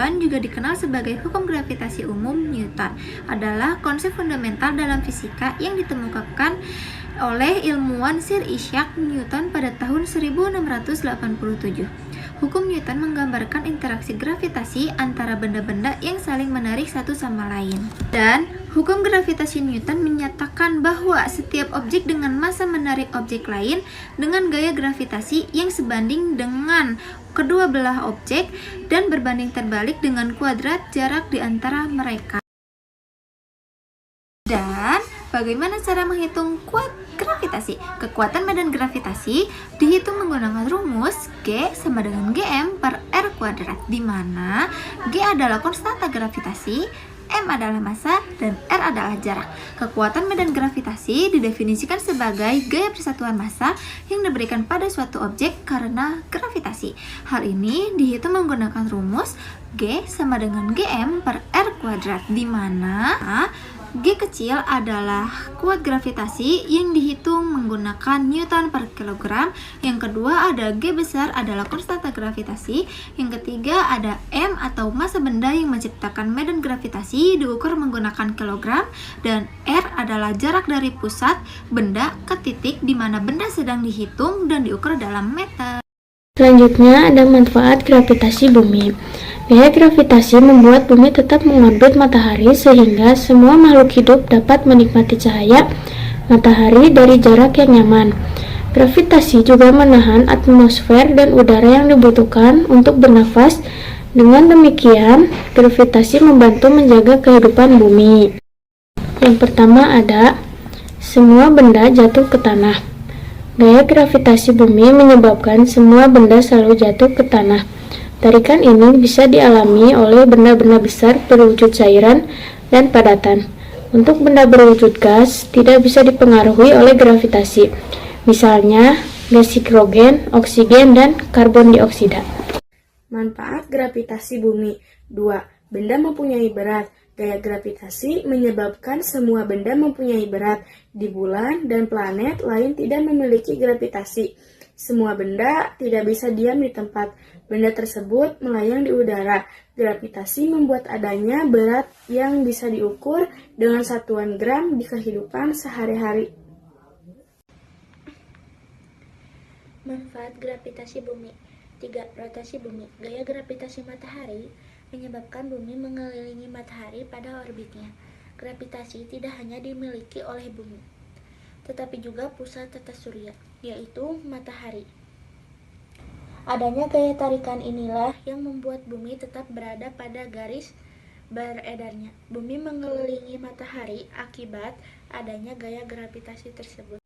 Newton, juga dikenal sebagai hukum gravitasi umum Newton, adalah konsep fundamental dalam fisika yang ditemukan oleh ilmuwan Sir Isaac Newton pada tahun 1687. Hukum Newton menggambarkan interaksi gravitasi antara benda-benda yang saling menarik satu sama lain. Dan hukum gravitasi Newton menyatakan bahwa setiap objek dengan massa menarik objek lain dengan gaya gravitasi yang sebanding dengan kedua belah objek dan berbanding terbalik dengan kuadrat jarak di antara mereka. Dan bagaimana cara menghitung gravitasi? Kekuatan medan gravitasi dihitung menggunakan rumus G sama dengan Gm per R kuadrat, di mana G adalah konstanta gravitasi, M adalah massa, dan R adalah jarak. Kekuatan medan gravitasi didefinisikan sebagai gaya persatuan massa yang diberikan pada suatu objek karena gravitasi. Hal ini dihitung menggunakan rumus G sama dengan Gm per R kuadrat, di mana G kecil adalah kuat gravitasi yang dihitung menggunakan Newton per kilogram. Yang kedua ada G besar adalah konstanta gravitasi. Yang ketiga ada M atau massa benda yang menciptakan medan gravitasi diukur menggunakan kilogram. Dan R adalah jarak dari pusat benda ke titik di mana benda sedang dihitung dan diukur dalam meter. Selanjutnya ada manfaat gravitasi bumi. Gaya gravitasi membuat bumi tetap mengorbit matahari sehingga semua makhluk hidup dapat menikmati cahaya matahari dari jarak yang nyaman. Gravitasi juga menahan atmosfer dan udara yang dibutuhkan untuk bernafas. Dengan demikian, gravitasi membantu menjaga kehidupan bumi. Yang pertama ada semua benda jatuh ke tanah. Gaya gravitasi bumi menyebabkan semua benda selalu jatuh ke tanah. Tarikan ini bisa dialami oleh benda-benda besar berwujud cairan dan padatan. Untuk benda berwujud gas tidak bisa dipengaruhi oleh gravitasi. Misalnya gas hidrogen, oksigen, dan karbon dioksida. Manfaat gravitasi bumi. 2. Benda mempunyai berat. Gaya gravitasi menyebabkan semua benda mempunyai berat. Di bulan dan planet lain tidak memiliki gravitasi. Semua benda tidak bisa diam di tempat. Benda tersebut melayang di udara. Gravitasi membuat adanya berat yang bisa diukur dengan satuan gram di kehidupan sehari-hari. Manfaat gravitasi bumi. 3. Rotasi bumi. Gaya gravitasi matahari menyebabkan bumi mengelilingi matahari pada orbitnya. Gravitasi tidak hanya dimiliki oleh bumi, tetapi juga pusat tata surya, yaitu matahari. Adanya gaya tarikan inilah yang membuat bumi tetap berada pada garis beredarnya. Bumi mengelilingi matahari akibat adanya gaya gravitasi tersebut.